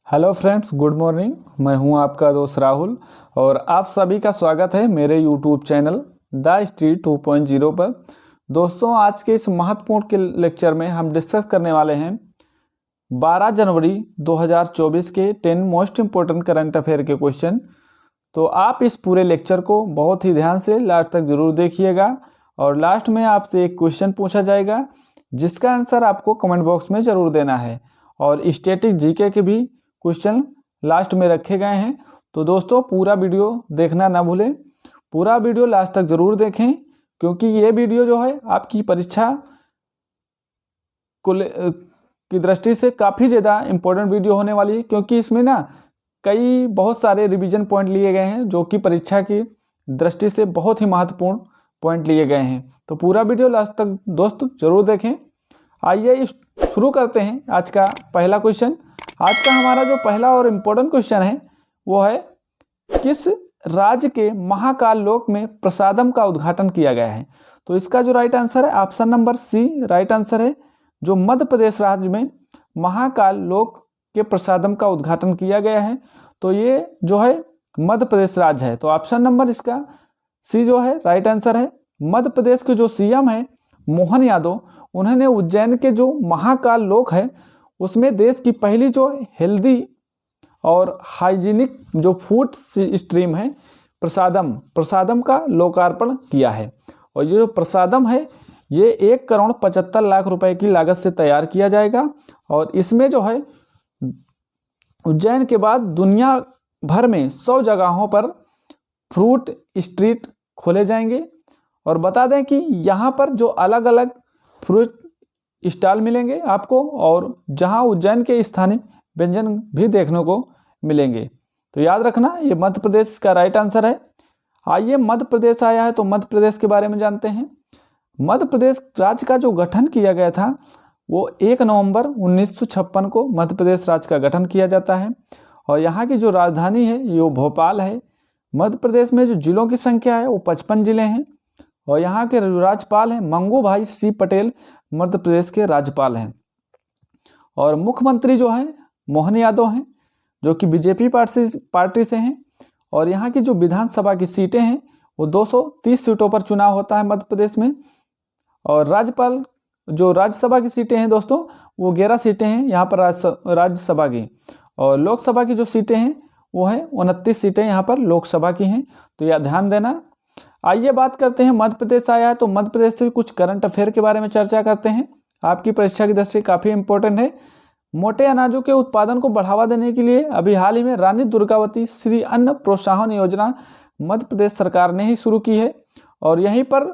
Hello friends, good morning. मैं हूं आपका दोस्त राहुल और आप सभी का स्वागत है मेरे यूट्यूब चैनल द स्ट्रीट 2.0 पर। दोस्तों, आज के इस महत्वपूर्ण के लेक्चर में हम डिस्कस करने वाले हैं 12 जनवरी 2024 के 10 मोस्ट इम्पोर्टेंट करंट अफेयर के क्वेश्चन। तो आप इस पूरे लेक्चर को बहुत ही ध्यान से लास्ट तक जरूर देखिएगा और लास्ट में आपसे एक क्वेश्चन पूछा जाएगा जिसका आंसर आपको कमेंट बॉक्स में ज़रूर देना है। और स्टैटिक जीके के भी क्वेश्चन लास्ट में रखे गए हैं। तो दोस्तों, पूरा वीडियो देखना ना भूलें, पूरा वीडियो लास्ट तक ज़रूर देखें क्योंकि ये वीडियो जो है आपकी परीक्षा की दृष्टि से काफ़ी ज़्यादा इम्पोर्टेंट वीडियो होने वाली है, क्योंकि इसमें ना बहुत सारे रिवीजन पॉइंट लिए गए हैं जो कि परीक्षा की दृष्टि से बहुत ही महत्वपूर्ण पॉइंट लिए गए हैं। तो पूरा वीडियो लास्ट तक दोस्त जरूर देखें। आइए शुरू करते हैं आज का पहला क्वेश्चन। आज का हमारा जो पहला और इम्पोर्टेंट क्वेश्चन है वो है, किस राज्य के महाकाल लोक में प्रसादम का उद्घाटन किया गया है? तो इसका जो राइट आंसर है option number C right answer है। जो मध्य प्रदेश राज्य में महाकाल लोक के प्रसादम का उद्घाटन किया गया है, तो ये जो है मध्य प्रदेश राज्य है। तो ऑप्शन नंबर इसका सी जो है राइट आंसर है। मध्य प्रदेश के जो सीएम है मोहन यादव, उन्होंने उज्जैन के जो महाकाल लोक है उसमें देश की पहली जो हेल्दी और हाइजीनिक जो फूड स्ट्रीम है प्रसादम का लोकार्पण किया है। और ये जो प्रसादम है ये 1,75,00,000 रुपए की लागत से तैयार किया जाएगा और इसमें जो है उज्जैन के बाद दुनिया भर में 100 जगहों पर फ्रूट स्ट्रीट खोले जाएंगे। और बता दें कि यहाँ पर जो अलग अलग फ्रूट स्टॉल मिलेंगे आपको और जहाँ उज्जैन के स्थानीय व्यंजन भी देखने को मिलेंगे। तो याद रखना, ये मध्य प्रदेश का राइट आंसर है। आइए, मध्य प्रदेश आया है तो मध्य प्रदेश के बारे में जानते हैं। मध्य प्रदेश राज्य का जो गठन किया गया था वो 1 नवंबर 1956 को मध्य प्रदेश राज्य का गठन किया जाता है और यहाँ की जो राजधानी है ये भोपाल है। मध्य प्रदेश में जो जिलों की संख्या है वो 55 जिले हैं और यहाँ के राज्यपाल हैं मंगू भाई सी पटेल, मध्य प्रदेश के राज्यपाल हैं। और मुख्यमंत्री जो है मोहन यादव हैं जो कि बीजेपी पार्टी से हैं। और यहाँ की जो विधानसभा की सीटें हैं वो 230 सीटों पर चुनाव होता है मध्य प्रदेश में। और राज्यपाल जो राज्यसभा की सीटें हैं दोस्तों वो 11 सीटें हैं यहाँ पर राज्यसभा की। और लोकसभा की जो सीटें हैं वो है 29 सीटें यहाँ पर लोकसभा की हैं। तो यह ध्यान देना। आइए बात करते हैं, मध्य प्रदेश आया है तो मध्य प्रदेश से कुछ करंट अफेयर के बारे में चर्चा करते हैं। आपकी परीक्षा की दृष्टि काफ़ी इंपॉर्टेंट है। मोटे अनाजों के उत्पादन को बढ़ावा देने के लिए अभी हाल ही में रानी दुर्गावती श्री अन्न प्रोत्साहन योजना मध्य प्रदेश सरकार ने ही शुरू की है। और यहीं पर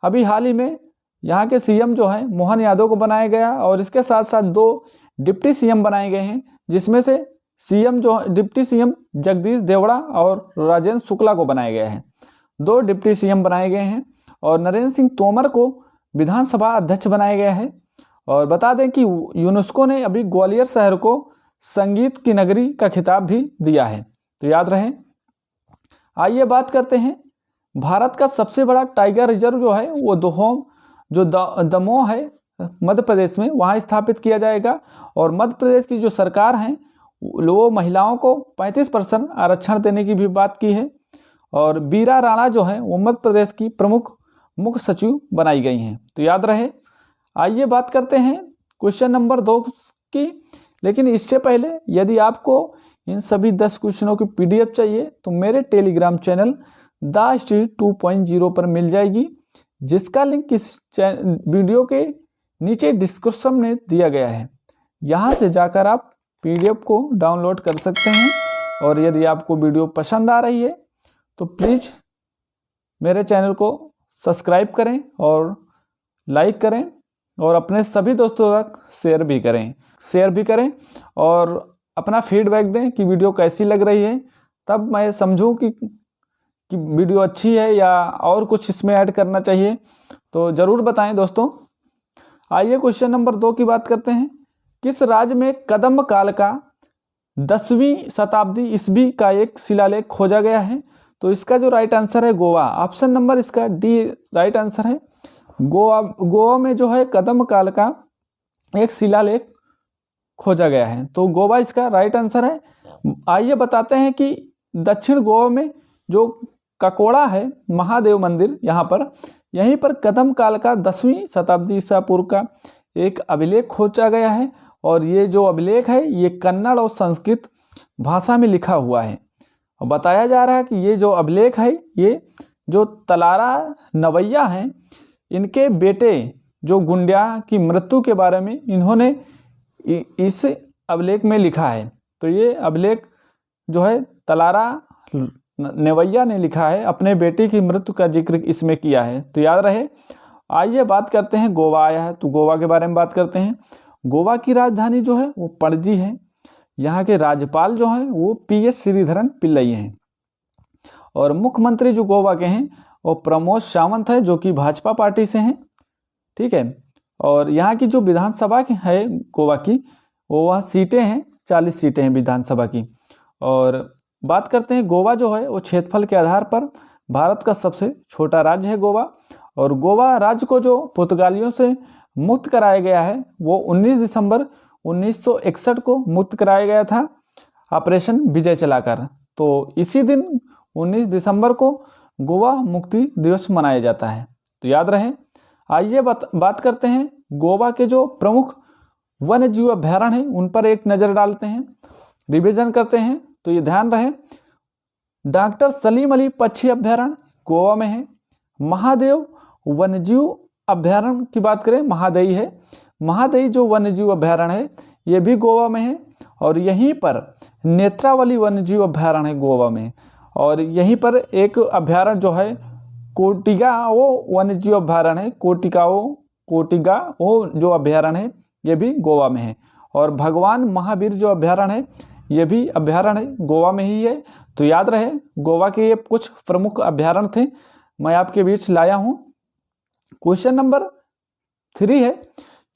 अभी हाल ही में यहाँ के सीएम जो है मोहन यादव को बनाया गया और इसके साथ साथ 2 डिप्टी सीएम बनाए गए हैं, जिसमें से डिप्टी सीएम जगदीश देवड़ा और राजेंद्र शुक्ला को बनाया गया है। 2 डिप्टी सीएम बनाए गए हैं और नरेंद्र सिंह तोमर को विधानसभा अध्यक्ष बनाया गया है। और बता दें कि यूनेस्को ने अभी ग्वालियर शहर को संगीत की नगरी का खिताब भी दिया है, तो याद रहे। आइए बात करते हैं, भारत का सबसे बड़ा टाइगर रिजर्व जो है वो दमोह है मध्य प्रदेश में, वहाँ स्थापित किया जाएगा। और मध्य प्रदेश की जो सरकार है वो महिलाओं को 35% आरक्षण देने की भी बात की है। और बीरा राणा जो है वो मध्य प्रदेश की प्रमुख मुख्य सचिव बनाई गई हैं, तो याद रहे। आइए बात करते हैं क्वेश्चन नंबर 2 की। लेकिन इससे पहले यदि आपको इन सभी 10 क्वेश्चनों की पीडीएफ चाहिए तो मेरे टेलीग्राम चैनल द स्ट्रीट 2.0 पर मिल जाएगी, जिसका लिंक इस वीडियो के नीचे डिस्क्रिप्शन में दिया गया है। यहाँ से जाकर आप पीडीएफ को डाउनलोड कर सकते हैं। और यदि आपको वीडियो पसंद आ रही है तो प्लीज़ मेरे चैनल को सब्सक्राइब करें और लाइक करें और अपने सभी दोस्तों तक शेयर भी करें और अपना फीडबैक दें कि वीडियो कैसी लग रही है, तब मैं समझूं कि वीडियो अच्छी है या और कुछ इसमें ऐड करना चाहिए, तो ज़रूर बताएं दोस्तों। आइए क्वेश्चन नंबर 2 की बात करते हैं। किस राज्य में कदम काल का 10वीं शताब्दी ईस्वी का एक शिलालेख खोजा गया है? तो इसका जो राइट आंसर है गोवा, ऑप्शन नंबर इसका डी राइट आंसर है। गोवा में जो है कदम काल का एक शिलालेख खोजा गया है। तो गोवा इसका राइट आंसर है। आइए बताते हैं कि दक्षिण गोवा में जो ककोड़ा है महादेव मंदिर, यहाँ पर यहीं पर कदम काल का 10वीं शताब्दी ईसा पूर्व का एक अभिलेख खोजा गया है। और ये जो अभिलेख है ये कन्नड़ और संस्कृत भाषा में लिखा हुआ है। और बताया जा रहा है कि ये जो अभिलेख है ये जो तलारा नवैया हैं इनके बेटे जो गुंड्या की मृत्यु के बारे में इन्होंने इस अभिलेख में लिखा है। तो ये अभिलेख जो है तलारा नवैया ने लिखा है, अपने बेटे की मृत्यु का जिक्र इसमें किया है, तो याद रहे। आइए बात करते हैं, गोवा आया है तो गोवा के बारे में बात करते हैं। गोवा की राजधानी जो है वो पणजी है। यहाँ के राज्यपाल जो हैं वो PS श्रीधरन पिल्लई हैं। और मुख्यमंत्री जो गोवा के हैं वो प्रमोद सावंत है, जो कि भाजपा पार्टी से हैं, ठीक है। और यहाँ की जो विधानसभा की है गोवा की, वो वहाँ सीटें हैं, 40 सीटें हैं विधानसभा की। और बात करते हैं, गोवा जो है वो क्षेत्रफल के आधार पर भारत का सबसे छोटा राज्य है गोवा। और गोवा राज्य को जो पुर्तगालियों से मुक्त कराया गया है वो 19 दिसंबर 1961 को मुक्त कराया गया था ऑपरेशन विजय चलाकर। तो इसी दिन 19 दिसंबर को गोवा मुक्ति दिवस मनाया जाता है, तो याद रहे। आइए बात करते हैं गोवा के जो प्रमुख वन्य जीव अभयारण्य हैं उन पर एक नज़र डालते हैं, रिवीजन करते हैं। तो ये ध्यान रहे, डॉक्टर सलीम अली पक्षी अभयारण्य गोवा में है। महादेव वन्यजीव अभयारण्य की बात करें, महादई है, महादई जो वन्यजीव अभयारण्य है ये भी गोवा में है। और यहीं पर नेत्रावली वन्यजीव अभयारण्य है गोवा में। और यहीं पर एक अभयारण्य जो है कोटिगाओ वन्यजीव अभयारण्य है, कोटिगाओ जो अभयारण्य है ये भी गोवा में है। और भगवान महावीर जो अभयारण्य है ये भी अभयारण्य गोवा में ही है। तो याद रहे, गोवा के ये कुछ प्रमुख अभयारण्य थे, मैं आपके बीच लाया हूँ। क्वेश्चन नंबर 3 है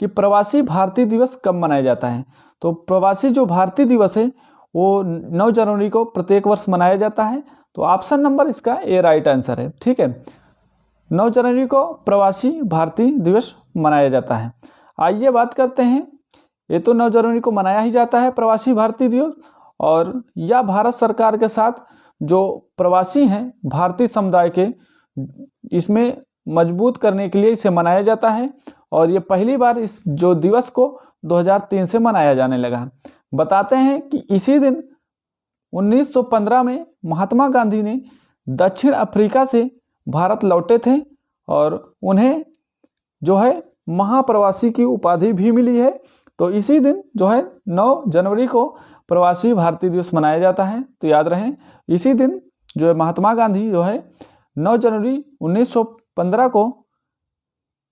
कि प्रवासी भारतीय दिवस कब मनाया जाता है। तो प्रवासी जो भारतीय दिवस है वो 9 जनवरी को प्रत्येक वर्ष मनाया जाता है। तो ऑप्शन नंबर इसका ए राइट आंसर है, ठीक है। 9 जनवरी को प्रवासी भारतीय दिवस मनाया जाता है। आइए बात करते हैं, ये तो 9 जनवरी को मनाया ही जाता है प्रवासी भारतीय दिवस। और यह भारत सरकार के साथ जो प्रवासी हैं भारतीय समुदाय के, इसमें मजबूत करने के लिए इसे मनाया जाता है। और ये पहली बार इस जो दिवस को 2003 से मनाया जाने लगा। बताते हैं कि इसी दिन 1915 में महात्मा गांधी ने दक्षिण अफ्रीका से भारत लौटे थे और उन्हें जो है महाप्रवासी की उपाधि भी मिली है। तो इसी दिन जो है 9 जनवरी को प्रवासी भारतीय दिवस मनाया जाता है। तो याद रहे, इसी दिन जो है महात्मा गांधी जो है 9 जनवरी 1915 को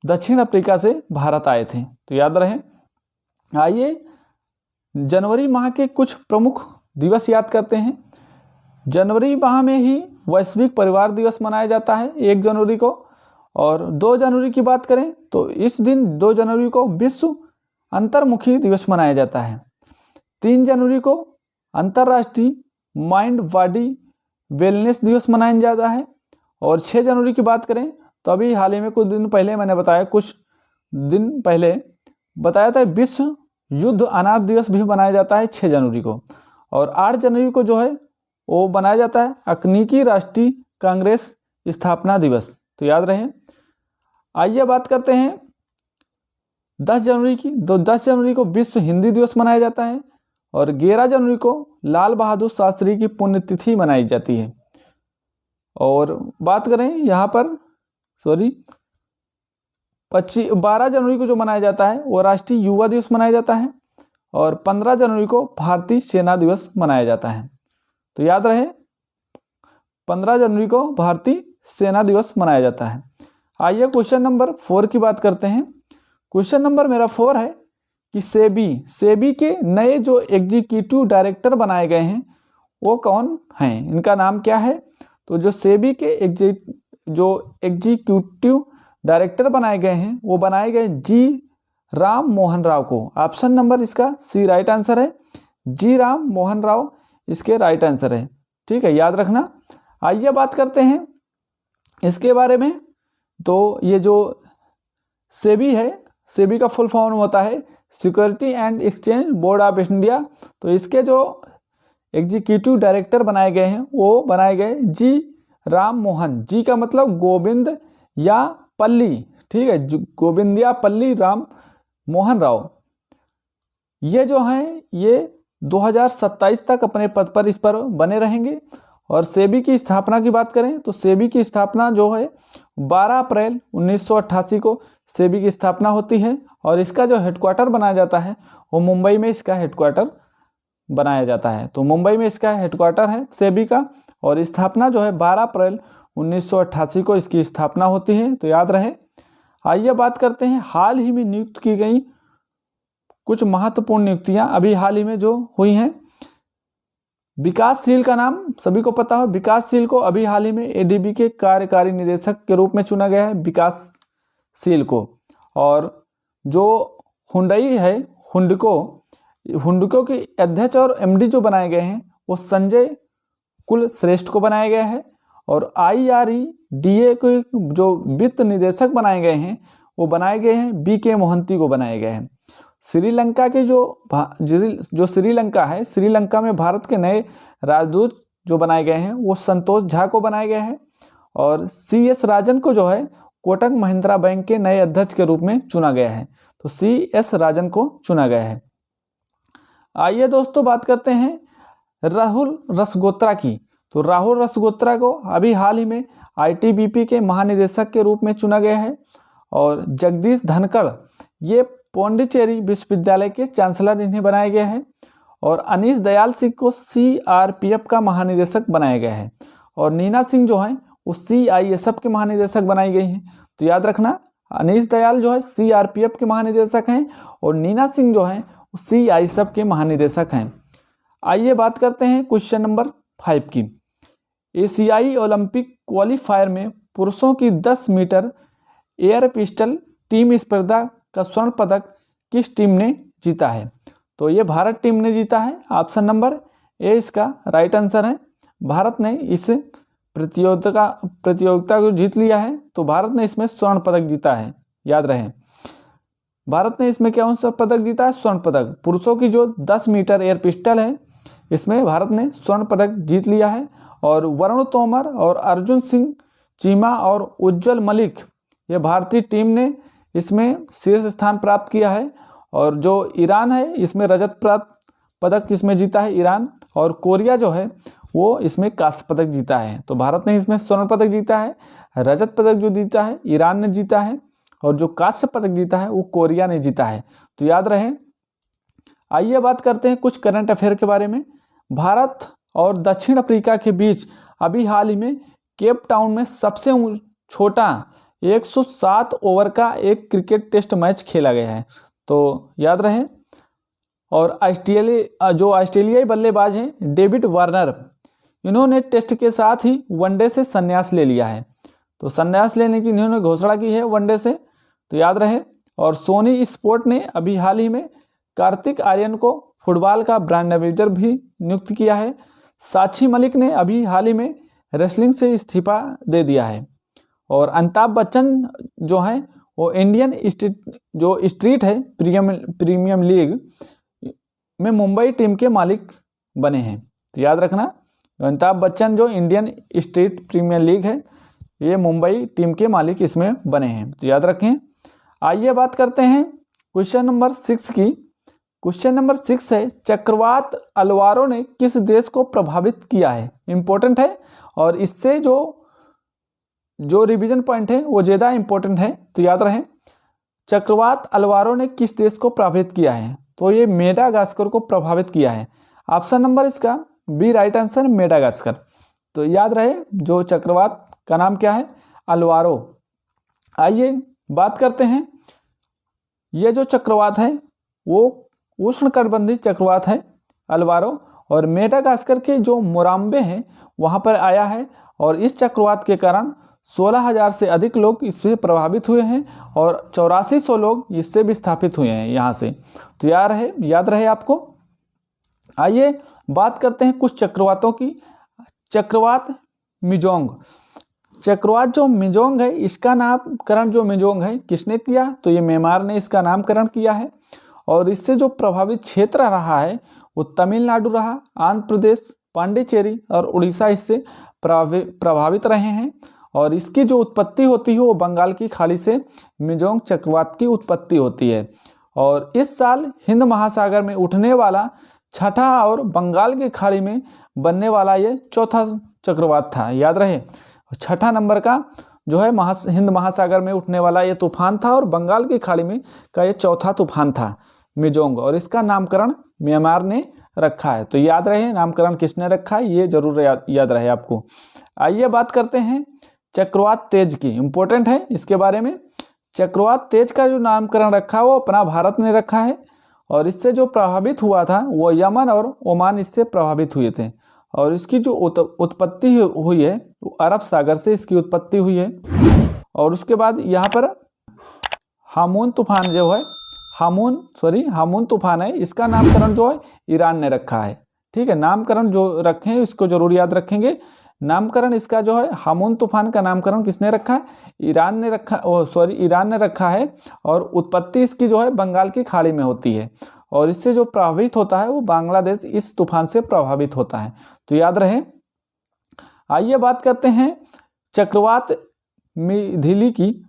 दक्षिण अफ्रीका से भारत आए थे, तो याद रहे। आइए जनवरी माह के कुछ प्रमुख दिवस याद करते हैं। जनवरी माह में ही वैश्विक परिवार दिवस मनाया जाता है 1 जनवरी को। और 2 जनवरी की बात करें तो इस दिन 2 जनवरी को विश्व अंतर्मुखी दिवस मनाया जाता है। 3 जनवरी को अंतर्राष्ट्रीय माइंड बॉडी वेलनेस दिवस मनाया जाता है। और 6 जनवरी की बात करें तो अभी हाल ही में कुछ दिन पहले मैंने बताया, कुछ दिन पहले बताया था, विश्व युद्ध अनाथ दिवस भी मनाया जाता है 6 जनवरी को। और 8 जनवरी को जो है वो बनाया जाता है तकनीकी राष्ट्रीय कांग्रेस स्थापना दिवस, तो याद रहे। आइए बात करते हैं 10 जनवरी की। तो 10 जनवरी को विश्व हिंदी दिवस मनाया जाता है। और 11 जनवरी को लाल बहादुर शास्त्री की पुण्यतिथि मनाई जाती है। और बात करें यहाँ पर 12 जनवरी को जो मनाया जाता है वो राष्ट्रीय युवा दिवस मनाया जाता है। और 15 जनवरी को भारतीय सेना दिवस मनाया जाता है। तो याद रहे, 15 जनवरी को भारतीय सेना दिवस मनाया जाता है। आइए क्वेश्चन नंबर 4 की बात करते हैं। क्वेश्चन नंबर मेरा 4 है कि सेबी के नए जो एग्जीक्यूटिव डायरेक्टर बनाए गए हैं वो कौन हैं, इनका नाम क्या है। तो जो सेबी के जो एग्जीक्यूटिव डायरेक्टर बनाए गए हैं वो बनाए गए जी राम मोहन राव को। ऑप्शन नंबर इसका सी राइट आंसर है, जी राम मोहन राव इसके राइट आंसर है, ठीक है, याद रखना। आइए बात करते हैं इसके बारे में। तो ये जो सेबी है, सेबी का फुल फॉर्म होता है security and exchange board of India. तो इसके जो एग्जीक्यूटिव डायरेक्टर बनाए गए हैं वो बनाए गए जी राम मोहन। जी का मतलब गोविंद या पल्ली, ठीक है, गोविंदिया पल्ली राम मोहन राव। ये जो हैं ये 2027 तक अपने पद पर इस पर बने रहेंगे। और सेबी की स्थापना की बात करें तो सेबी की स्थापना जो है 12 अप्रैल 1988 को सेबी की स्थापना होती है। और इसका जो हेडक्वार्टर बनाया जाता है वो मुंबई में इसका हेडक्वार्टर बनाया जाता है। तो मुंबई में इसका हेडक्वार्टर है सेबी का। और स्थापना जो है 12 अप्रैल 1988 को इसकी स्थापना होती है, तो याद रहे। आइए बात करते हैं हाल ही में नियुक्त की गई कुछ महत्वपूर्ण नियुक्तियां अभी हाल ही में जो हुई हैं। विकासशील का नाम सभी को पता हो, विकासशील को अभी हाल ही में एडीबी के कार्यकारी निदेशक के रूप में चुना गया है, विकासशील को। और जो हुंडई है हुंडको के अध्यक्ष और एमडी जो बनाए गए हैं वो संजय कुलश्रेष्ठ को बनाया गया है। और IREDA के जो वित्त निदेशक बनाए गए हैं वो बनाए गए हैं BK मोहंती को बनाए गए हैं। श्रीलंका के जो श्रीलंका है, श्रीलंका में भारत के नए राजदूत जो बनाए गए हैं वो संतोष झा को बनाए गए हैं। और CS राजन को जो है कोटक महिंद्रा बैंक के नए अध्यक्ष के रूप में चुना गया है। तो CS राजन को चुना गया है। आइए दोस्तों बात करते हैं राहुल रसगोत्रा की। तो राहुल रसगोत्रा को अभी हाल ही में ITBP के महानिदेशक के रूप में चुना गया है। और जगदीश धनखड़ ये पौंडीचेरी विश्वविद्यालय के चांसलर इन्हें बनाया गया है। और अनीश दयाल सिंह को CRPF का महानिदेशक बनाया गया है। और नीना सिंह जो है वो CISF के महानिदेशक बनाई गई हैं। तो याद रखना अनीश दयाल जो है CRPF के महानिदेशक हैं और नीना सिंह जो हैं वो CISF के महानिदेशक हैं। आइए बात करते हैं क्वेश्चन नंबर 5 की। एशियाई ओलंपिक क्वालिफायर में पुरुषों की 10 मीटर एयर पिस्टल टीम स्पर्धा का स्वर्ण पदक किस टीम ने जीता है? तो ये भारत टीम ने जीता है। ऑप्शन नंबर ए इसका राइट आंसर है। भारत ने इस प्रतियोगिता को जीत लिया है। तो भारत ने इसमें स्वर्ण पदक जीता है, याद रहे। भारत ने इसमें कौन सा पदक जीता है? स्वर्ण पदक। पुरुषों की जो 10 मीटर एयर पिस्टल है इसमें भारत ने स्वर्ण पदक जीत लिया है। और वरुण तोमर और अर्जुन सिंह चीमा और उज्जवल मलिक ये भारतीय टीम ने इसमें शीर्ष स्थान प्राप्त किया है। और जो ईरान है इसमें रजत प्राप्त पदक इसमें जीता है ईरान। और कोरिया जो है वो इसमें कांस्य पदक जीता है। तो भारत ने इसमें स्वर्ण पदक जीता है, रजत पदक जो जीता है ईरान ने जीता है और जो कांस्य पदक जीता है वो कोरिया ने जीता है। तो याद रहे। आइए बात करते हैं कुछ करंट अफेयर के बारे में। भारत और दक्षिण अफ्रीका के बीच अभी हाल ही में केप टाउन में सबसे छोटा 107 ओवर का एक क्रिकेट टेस्ट मैच खेला गया है। तो याद रहे। और ऑस्ट्रेलियाई बल्लेबाज हैं डेविड वार्नर, इन्होंने टेस्ट के साथ ही वनडे से संन्यास ले लिया है। तो संन्यास लेने की इन्होंने घोषणा की है वनडे से, तो याद रहे। और सोनी स्पोर्ट ने अभी हाल ही में कार्तिक आर्यन को फुटबॉल का ब्रांड एम्बेसडर भी नियुक्त किया है। साक्षी मलिक ने अभी हाल ही में रेसलिंग से इस्तीफा दे दिया है। और अमिताभ बच्चन जो हैं वो इंडियन स्ट्रीट है प्रीमियम लीग में मुंबई टीम के मालिक बने हैं। तो याद रखना अमिताभ बच्चन जो इंडियन स्ट्रीट प्रीमियर लीग है ये मुंबई टीम के मालिक इसमें बने हैं। तो याद रखें। आइए बात करते हैं क्वेश्चन नंबर 6 की। क्वेश्चन नंबर 6 है चक्रवात अलवारो ने किस देश को प्रभावित किया है? इंपॉर्टेंट है और इससे जो रिवीजन पॉइंट है वो ज़्यादा इंपॉर्टेंट है। तो याद रहे चक्रवात अलवारो ने किस देश को प्रभावित किया है? तो ये मेडागास्कर को प्रभावित किया है। ऑप्शन नंबर इसका बी राइट आंसर मेडागास्कर। तो याद रहे जो चक्रवात का नाम क्या है? अलवारो। आइए बात करते हैं ये जो चक्रवात है वो उष्णकटिबंधीय चक्रवात है अलवारो। और मेडागास्कर के जो मोराम्बे हैं वहाँ पर आया है। और इस चक्रवात के कारण 16,000 से अधिक लोग इससे प्रभावित हुए हैं और 8400 लोग इससे विस्थापित हुए हैं यहाँ से। तो याद रहे आपको। आइए बात करते हैं कुछ चक्रवातों की। चक्रवात मिजोंग, चक्रवात जो मिजोंग है, इसका नामकरण जो मिजोंग है किसने किया, तो ये म्यांमार ने इसका नामकरण किया है। और इससे जो प्रभावित क्षेत्र रहा है वो तमिलनाडु रहा, आंध्र प्रदेश, पांडिचेरी और उड़ीसा इससे प्रभावित रहे हैं। और इसकी जो उत्पत्ति होती है वो बंगाल की खाड़ी से मिजोंग चक्रवात की उत्पत्ति होती है। और इस साल हिंद महासागर में उठने वाला छठा और बंगाल की खाड़ी में बनने वाला ये चौथा चक्रवात था, याद रहे। छठा नंबर का जो है हिंद महासागर में उठने वाला ये तूफान था और बंगाल की खाड़ी में का ये चौथा तूफान था मिजोंग। और इसका नामकरण म्यांमार ने रखा है। तो याद रहे नामकरण किसने रखा है, ये जरूर याद रहे आपको। आइए बात करते हैं चक्रवात तेज की, इंपॉर्टेंट है इसके बारे में। चक्रवात तेज का जो नामकरण रखा वो अपना भारत ने रखा है। और इससे जो प्रभावित हुआ था वो यमन और ओमान इससे प्रभावित हुए थे। और इसकी जो उत्पत्ति हुई है वो अरब सागर से इसकी उत्पत्ति हुई है। और उसके बाद यहाँ पर हामून तूफान जो है हामून तूफान है, इसका नामकरण जो है ईरान ने रखा है। ठीक है, नामकरण जो रखे हैं इसको जरूर याद रखेंगे। नामकरण इसका जो है हामून तूफान का नामकरण किसने रखा है, ईरान ने रखा है। और उत्पत्ति इसकी जो है बंगाल की खाड़ी में होती है। और इससे जो प्रभावित होता है वो बांग्लादेश इस तूफान से प्रभावित होता है, तो याद रहे। आइए बात करते हैं चक्रवात मिथिली की।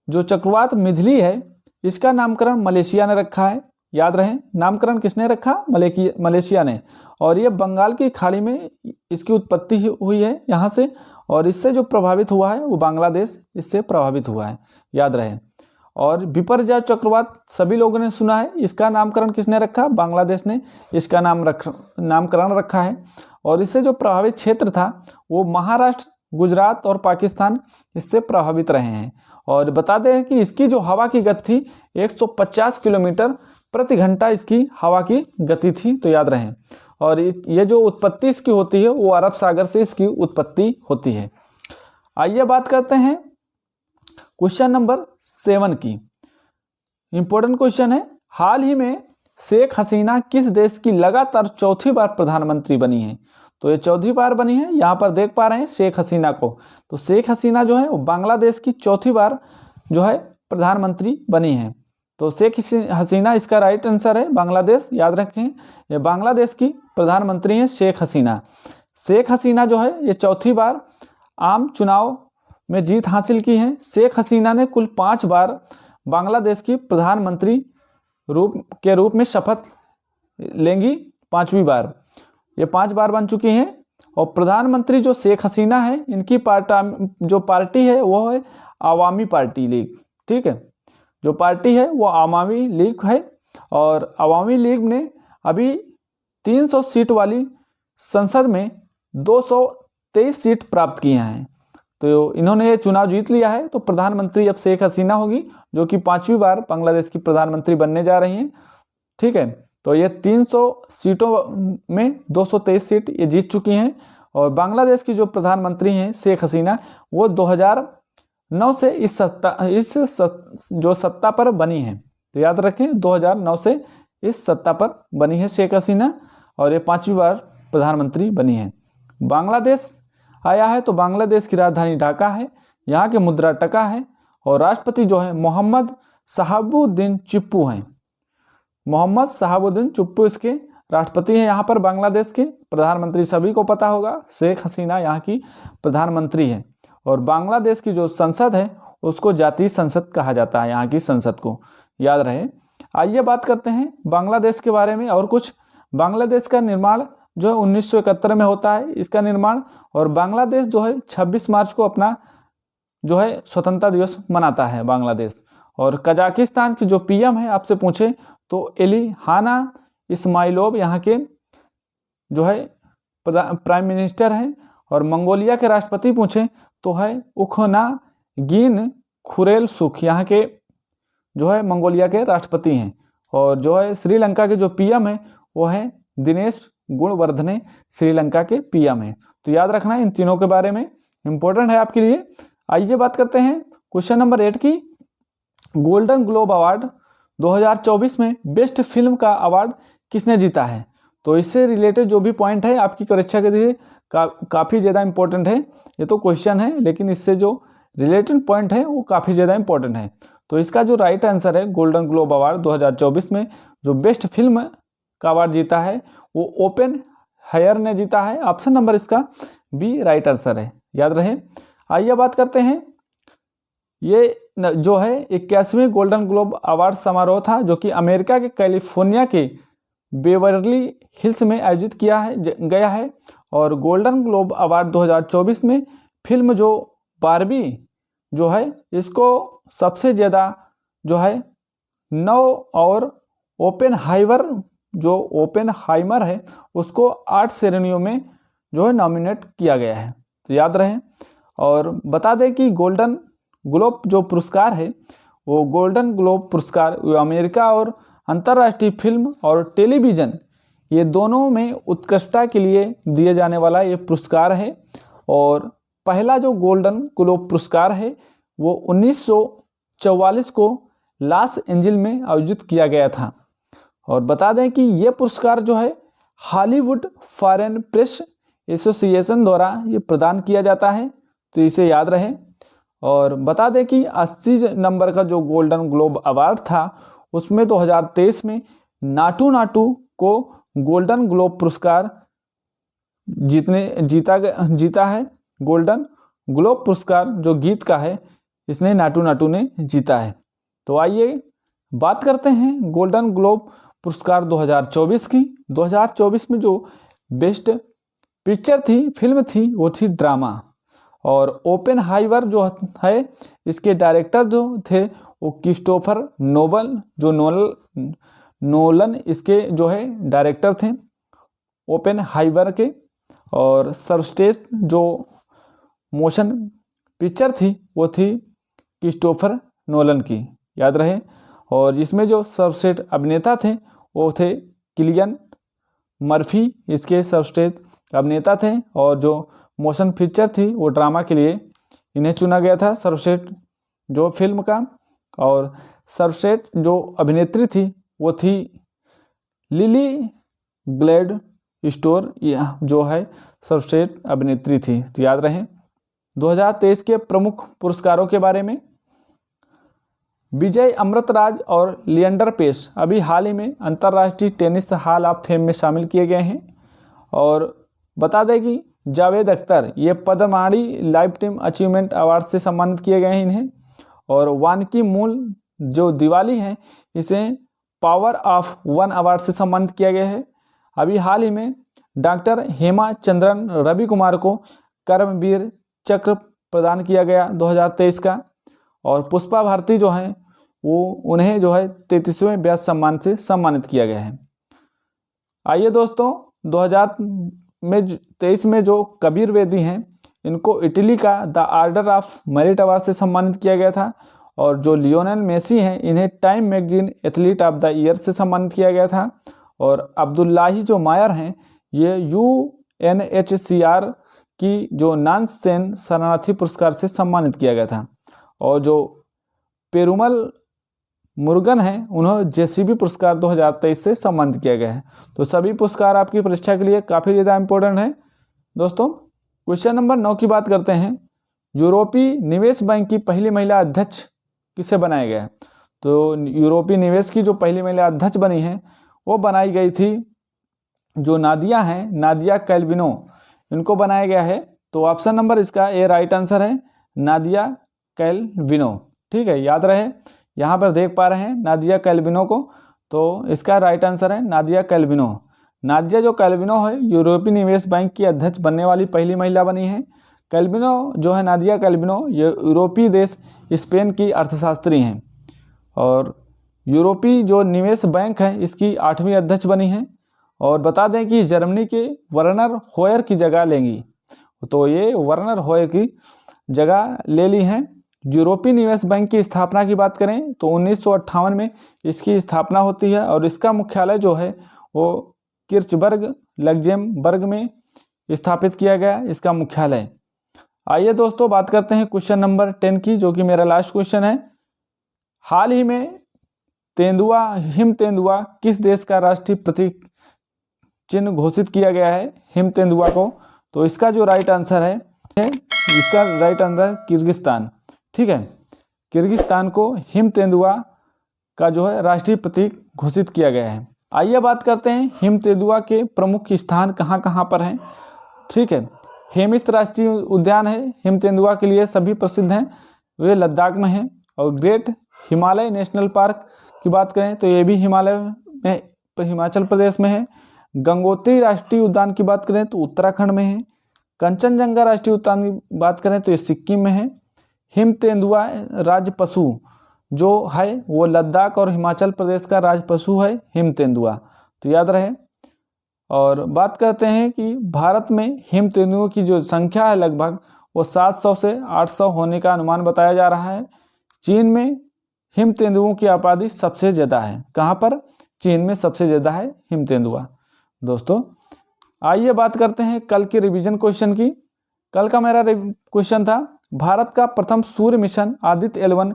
जो चक्रवात मिथिली है इसका नामकरण मलेशिया ने रखा है, याद रहे। नामकरण किसने रखा, मलेशिया ने। और ये बंगाल की खाड़ी में इसकी उत्पत्ति हुई है यहाँ से। और इससे जो प्रभावित हुआ है वो बांग्लादेश इससे प्रभावित हुआ है, याद रहे। और बिपरजॉय चक्रवात सभी लोगों ने सुना है, इसका नामकरण किसने रखा, बांग्लादेश ने इसका नामकरण रखा है। और इससे जो प्रभावित क्षेत्र था वो महाराष्ट्र, गुजरात और पाकिस्तान इससे प्रभावित रहे हैं। और बता दें कि इसकी जो हवा की गति थी 150 किलोमीटर प्रति घंटा इसकी हवा की गति थी, तो याद रहे। और ये जो उत्पत्ति इसकी होती है वो अरब सागर से इसकी उत्पत्ति होती है। आइए बात करते हैं क्वेश्चन नंबर 7 की। इंपॉर्टेंट क्वेश्चन है, हाल ही में शेख हसीना किस देश की लगातार चौथी बार प्रधानमंत्री बनी है। तो ये चौथी बार बनी है, यहाँ पर देख पा रहे हैं शेख हसीना को। तो शेख हसीना जो है वो बांग्लादेश की चौथी बार जो है प्रधानमंत्री बनी है। तो शेख हसीना इसका राइट आंसर है, बांग्लादेश, याद रखें। ये बांग्लादेश की प्रधानमंत्री हैं शेख हसीना। शेख हसीना जो है ये चौथी बार आम चुनाव में जीत हासिल की है। शेख हसीना ने कुल 5 बार बांग्लादेश की प्रधानमंत्री के रूप में शपथ लेंगी, 5वीं बार। ये 5 बार बन चुकी हैं। और प्रधानमंत्री जो शेख हसीना है इनकी पार्टी है वो है आवामी पार्टी लीग। ठीक है, जो पार्टी है वो आवामी लीग है। और आवामी लीग ने अभी 300 सीट वाली संसद में 223 सीट प्राप्त किए हैं। तो इन्होंने ये चुनाव जीत लिया है। तो प्रधानमंत्री अब शेख हसीना होगी, जो कि 5वीं बार बांग्लादेश की प्रधानमंत्री बनने जा रही हैं। ठीक है, तो ये 300 सीटों में 223 सीट ये जीत चुकी हैं। और बांग्लादेश की जो प्रधानमंत्री हैं शेख हसीना, वो 2009 से इस सत्ता पर बनी है। तो याद रखें 2009 से इस सत्ता पर बनी है शेख हसीना। और ये 5वीं बार प्रधानमंत्री बनी है। बांग्लादेश आया है तो बांग्लादेश की राजधानी ढाका है, यहाँ की मुद्रा टका है। और राष्ट्रपति जो है मोहम्मद शहाबुद्दीन चिप्पू हैं। मोहम्मद शहाबुद्दीन चिप्पू इसके राष्ट्रपति हैं यहाँ पर बांग्लादेश के। प्रधानमंत्री सभी को पता होगा, शेख हसीना यहाँ की प्रधानमंत्री है। और बांग्लादेश की जो संसद है उसको जातीय संसद कहा जाता है, यहाँ की संसद को, याद रहे। आइए बात करते हैं बांग्लादेश के बारे में और कुछ। बांग्लादेश का निर्माण जो है 1971 में होता है इसका निर्माण। और बांग्लादेश जो है 26 मार्च को अपना जो है स्वतंत्रता दिवस मनाता है बांग्लादेश। और कजाकिस्तान की जो पीएम है आपसे पूछे तो इलिहाना इस्माइलोव यहाँ के जो है प्राइम मिनिस्टर हैं। और मंगोलिया के राष्ट्रपति पूछे तो है उखनागिन खुरेलसुख, यहाँ के जो है मंगोलिया के राष्ट्रपति हैं। और जो है श्रीलंका के जो पीएम है वो है दिनेश गुणवर्धने, श्रीलंका के पीएम हैं। तो याद रखना इन तीनों के बारे में, इंपॉर्टेंट है आपके लिए। आइए बात करते हैं क्वेश्चन नंबर 8 की। गोल्डन ग्लोब अवार्ड 2024 में बेस्ट फिल्म का अवार्ड किसने जीता है। तो इससे रिलेटेड जो भी पॉइंट है आपकी परीक्षा के लिए काफ़ी ज़्यादा इंपॉर्टेंट है। ये तो क्वेश्चन है, लेकिन इससे जो रिलेटेड पॉइंट है वो काफ़ी ज़्यादा इंपॉर्टेंट है। तो इसका जो राइट आंसर है, गोल्डन ग्लोब अवार्ड 2024 में जो बेस्ट फिल्म का अवार्ड जीता है वो ओपेनहाइमर ने जीता है। ऑप्शन नंबर इसका बी राइट आंसर है, याद रहे। आइए बात करते हैं, ये जो है 81वें गोल्डन ग्लोब अवार्ड समारोह था जो कि अमेरिका के कैलिफोर्निया के बेवर्ली हिल्स में आयोजित किया गया है। और गोल्डन ग्लोब अवार्ड 2024 में फिल्म जो बारबी जो है इसको सबसे ज़्यादा जो है 9 और ओपेनहाइमर है उसको 8 श्रेणियों में जो है नॉमिनेट किया गया है, तो याद रहे। और बता दें कि गोल्डन ग्लोब जो पुरस्कार है वो गोल्डन ग्लोब पुरस्कार अमेरिका और अंतर्राष्ट्रीय फिल्म और टेलीविज़न ये दोनों में उत्कृष्टता के लिए दिए जाने वाला ये पुरस्कार है। और पहला जो गोल्डन ग्लोब पुरस्कार है वो 1944 को लॉस एंजिल्स में आयोजित किया गया था। और बता दें कि ये पुरस्कार जो है हॉलीवुड फॉरेन प्रेस एसोसिएशन द्वारा ये प्रदान किया जाता है, तो इसे याद रहे। और बता दें कि 80 नंबर का जो गोल्डन ग्लोब अवार्ड था उसमें 2023 में नाटू नाटू को गोल्डन ग्लोब पुरस्कार जीता है। गोल्डन ग्लोब पुरस्कार जो गीत का है इसने नाटू नाटू ने जीता है। तो आइए बात करते हैं गोल्डन ग्लोब पुरस्कार 2024 की। 2024 में जो बेस्ट पिक्चर थी, फिल्म थी, वो थी ड्रामा। और ओपेनहाइमर जो है इसके डायरेक्टर जो थे वो क्रिस्टोफर नोलन इसके जो है डायरेक्टर थे ओपेनहाइमर के। और सर्वश्रेष्ठ जो मोशन पिक्चर थी वो थी क्रिस्टोफर नोलन की, याद रहे। और इसमें जो सर्वश्रेष्ठ अभिनेता थे वो थे किलियन मर्फी, इसके सर्वश्रेष्ठ अभिनेता थे। और जो मोशन पिक्चर थी वो ड्रामा के लिए इन्हें चुना गया था सर्वश्रेष्ठ जो फिल्म का। और सर्वश्रेष्ठ जो अभिनेत्री थी वो थी लिली ग्लैड स्टोर, जो है सर्वश्रेष्ठ अभिनेत्री थी, तो याद रहे। 2023 के प्रमुख पुरस्कारों के बारे में, विजय अमृतराज और लिएंडर पेस अभी हाल ही में अंतर्राष्ट्रीय टेनिस हॉल ऑफ फेम में शामिल किए गए हैं। और बता दें कि जावेद अख्तर ये Padmashri lifetime achievement award से सम्मानित किए गए हैं इन्हें। और वानकी मूल जो दिवाली है इसे पावर ऑफ वन अवार्ड से सम्मानित किया गया है। अभी हाल ही में डॉक्टर हेमा चंद्रन रवि कुमार को कर्मवीर चक्र प्रदान किया गया 2023 का। और पुष्पा भारती जो हैं वो उन्हें जो है 33वें व्यास सम्मान से सम्मानित किया गया है। आइए दोस्तों, 2023 में जो कबीर वेदी हैं इनको इटली का the order of merit award से सम्मानित किया गया था। और जो लियोनेल मेसी हैं इन्हें time magazine athlete of the year से सम्मानित किया गया था। और अब्दुल्लाही जो मायर हैं ये UNHCR की जो नानसेन शरणार्थी पुरस्कार से सम्मानित किया गया था। और जो पेरुमल मुरुगन हैं उन्हें JCB पुरस्कार 2023 से सम्मानित किया गया है। तो सभी पुरस्कार आपकी परीक्षा के लिए काफ़ी ज़्यादा इंपॉर्टेंट है। दोस्तों, क्वेश्चन नंबर 9 की बात करते हैं। यूरोपीय निवेश बैंक की पहली महिला अध्यक्ष किसे बनाया गया है? तो यूरोपीय निवेश की जो पहली महिला अध्यक्ष बनी है वो बनाई गई थी जो नादिया हैं, नादिया कैल्विनो, इनको बनाया गया है। तो ऑप्शन नंबर इसका ए राइट आंसर है, नादिया कैल्विनो। ठीक है, याद रहे। यहाँ पर देख पा रहे हैं नादिया कैल्विनो को, तो इसका राइट आंसर है नादिया कैल्विनो। नादिया जो कैल्विनो है यूरोपीय निवेश बैंक की अध्यक्ष बनने वाली पहली महिला बनी है। कैल्विनो जो है नादिया कैल्विनो ये यूरोपीय देश स्पेन की अर्थशास्त्री हैं। और यूरोपीय जो निवेश बैंक है इसकी 8वीं अध्यक्ष बनी है। और बता दें कि जर्मनी के वर्नर होयर की जगह लेंगी, तो ये वर्नर होयर की जगह ले ली हैं। यूरोपीय निवेश बैंक की स्थापना की बात करें तो 1958 में इसकी स्थापना होती है। और इसका मुख्यालय जो है वो किर्चबर्ग लग्जेमबर्ग में स्थापित किया गया इसका मुख्यालय। आइए दोस्तों बात करते हैं क्वेश्चन नंबर 10 की, जो कि मेरा लास्ट क्वेश्चन है। हाल ही में हिम तेंदुआ किस देश का राष्ट्रीय प्रतीक चिन्ह घोषित किया गया है हिम तेंदुआ को? तो इसका जो राइट आंसर है इसका राइट आंसर किर्गिस्तान। ठीक है, किर्गिस्तान को हिम तेंदुआ का जो है राष्ट्रीय प्रतीक घोषित किया गया है। आइए बात करते हैं हिम तेंदुआ के प्रमुख स्थान कहाँ कहाँ पर हैं। ठीक है, हेमिस राष्ट्रीय उद्यान है हिम तेंदुआ के लिए सभी प्रसिद्ध हैं, वे लद्दाख में हैं। और ग्रेट हिमालय नेशनल पार्क की बात करें तो ये भी हिमाचल प्रदेश में है। गंगोत्री राष्ट्रीय उद्यान की बात करें तो उत्तराखंड में है। कंचनजंगा राष्ट्रीय उद्यान की बात करें तो ये सिक्किम में है। हिम तेंदुआ राज्य पशु जो है वो लद्दाख और हिमाचल प्रदेश का राज्य पशु है हिम तेंदुआ, तो याद रहे। और बात करते हैं कि भारत में हिम तेंदुओं की जो संख्या है लगभग वो 700 से 800 होने का अनुमान बताया जा रहा है। चीन में हिम तेंदुओं की आबादी सबसे ज़्यादा है। कहाँ पर? चीन में सबसे ज़्यादा है हिम तेंदुआ। दोस्तों आइए बात करते हैं कल के रिवीजन क्वेश्चन की। कल का मेरा क्वेश्चन था भारत का प्रथम सूर्य मिशन आदित्य L1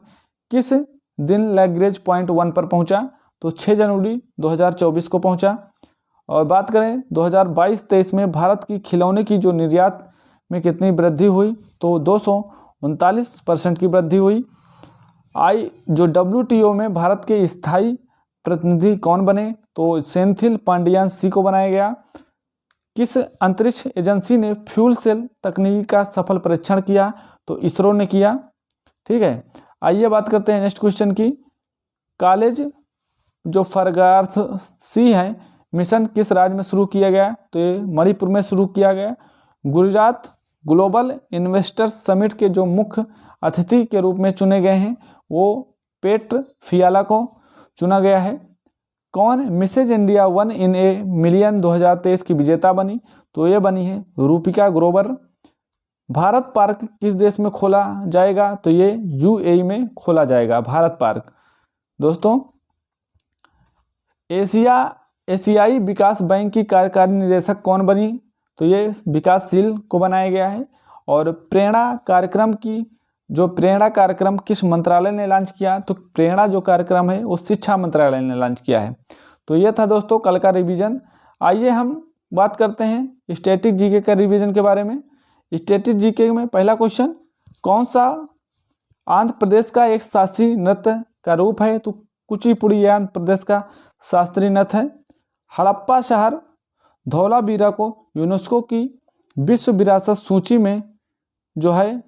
किस दिन लैग्रेंज पॉइंट 1 पर पहुंचा? तो 6 जनवरी 2024 को पहुंचा। और बात करें 2022-23 में भारत की खिलौने की जो निर्यात में कितनी वृद्धि हुई? तो 239% की वृद्धि हुई। जो WTO में भारत के स्थायी प्रतिनिधि कौन बने? तो सेंथिल पांडियान सी को बनाया गया। किस अंतरिक्ष एजेंसी ने फ्यूल सेल तकनीक का सफल परीक्षण किया? तो इसरो ने किया। ठीक है, आइए बात करते हैं नेक्स्ट क्वेश्चन की। कॉलेज जो फरगार्थ सी है मिशन किस राज्य में शुरू किया गया? तो ये मणिपुर में शुरू किया गया। गुजरात ग्लोबल इन्वेस्टर्स समिट के जो मुख्य अतिथि के रूप में चुने गए हैं वो पेट्र फियाला को चुना गया है। कौन Mrs India 1 in a million 2023 की विजेता बनी? तो ये बनी है रूपिका ग्रोवर। भारत पार्क किस देश में खोला जाएगा? तो ये UAE में खोला जाएगा भारत पार्क। दोस्तों एशियाई विकास बैंक की कार्यकारी निदेशक कौन बनी? तो ये विकासशील को बनाया गया है। और प्रेरणा कार्यक्रम किस मंत्रालय ने लॉन्च किया? तो प्रेरणा जो कार्यक्रम है वो शिक्षा मंत्रालय ने लॉन्च किया है। तो ये था दोस्तों कल का रिवीजन। आइए हम बात करते हैं स्टैटिक जीके का रिवीजन के बारे में। स्टैटिक जीके में पहला क्वेश्चन, कौन सा आंध्र प्रदेश का एक शास्त्रीय नृत्य का रूप है? तो कुचिपुड़ी आंध्र प्रदेश का शास्त्रीय नृत्य है। हड़प्पा शहर धौलावीरा को यूनेस्को की विश्व विरासत सूची में जो है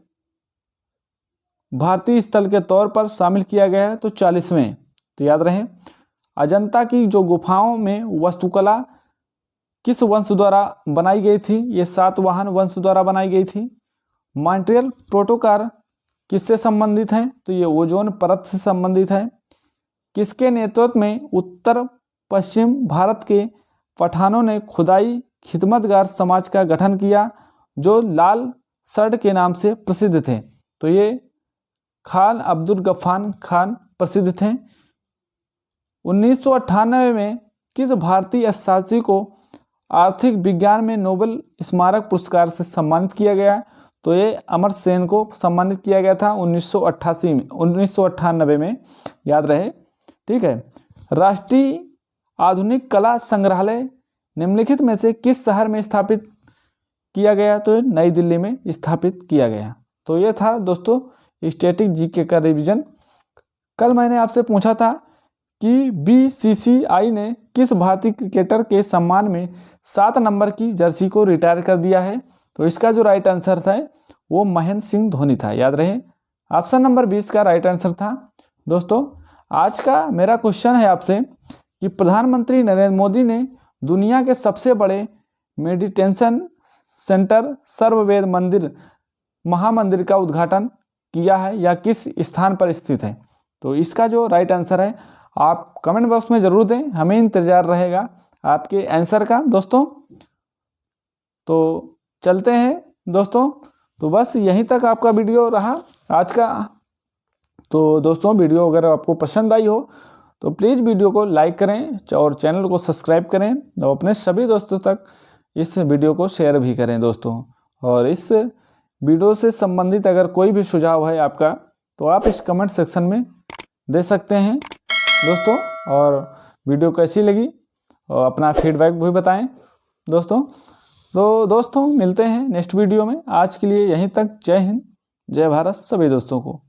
भारतीय स्थल के तौर पर शामिल किया गया है। तो 40वें। तो याद रहे। अजंता की जो गुफाओं में वास्तुकला किस वंश द्वारा बनाई गई थी? ये सातवाहन वंश द्वारा बनाई गई थी। मॉन्ट्रियल प्रोटोकॉल किससे संबंधित है? तो ये ओजोन परत से संबंधित है। किसके नेतृत्व में उत्तर पश्चिम भारत के पठानों ने खुदाई खिदमतगार समाज का गठन किया जो लाल सर्ड के नाम से प्रसिद्ध थे? तो ये खान अब्दुल गफ्फार खान प्रसिद्ध थे। 1998 में किस भारतीय अर्थशास्त्री को आर्थिक विज्ञान में नोबेल स्मारक पुरस्कार से सम्मानित किया गया? तो ये अमर्त्य सेन को सम्मानित किया गया था 1998 में, याद रहे। ठीक है, राष्ट्रीय आधुनिक कला संग्रहालय निम्नलिखित में से किस शहर में स्थापित किया गया? तो नई दिल्ली में स्थापित किया गया। तो ये था दोस्तों स्टैटिक जीके का रिवीजन। कल मैंने आपसे पूछा था कि BCCI ने किस भारतीय क्रिकेटर के सम्मान में 7 नंबर की जर्सी को रिटायर कर दिया है? तो इसका जो राइट आंसर था वो महेंद्र सिंह धोनी था, याद रहे। ऑप्शन नंबर 20 का राइट आंसर था। दोस्तों आज का मेरा क्वेश्चन है आपसे कि प्रधानमंत्री नरेंद्र मोदी ने दुनिया के सबसे बड़े मेडिटेशन सेंटर सर्ववेद मंदिर महामंदिर का उद्घाटन किया है या किस स्थान पर स्थित है? तो इसका जो राइट आंसर है आप कमेंट बॉक्स में ज़रूर दें, हमें इंतज़ार रहेगा आपके आंसर का। दोस्तों तो चलते हैं दोस्तों, तो बस यहीं तक आपका वीडियो रहा आज का। तो दोस्तों वीडियो अगर आपको पसंद आई हो तो प्लीज़ वीडियो को लाइक करें और चैनल को सब्सक्राइब करें और अपने सभी दोस्तों तक इस वीडियो को शेयर भी करें दोस्तों। और इस वीडियो से संबंधित अगर कोई भी सुझाव है आपका तो आप इस कमेंट सेक्शन में दे सकते हैं दोस्तों। और वीडियो कैसी लगी और अपना फीडबैक भी बताएं। दोस्तों। तो दोस्तों मिलते हैं नेक्स्ट वीडियो में। आज के लिए यहीं तक। जय हिंद, जय भारत सभी दोस्तों को।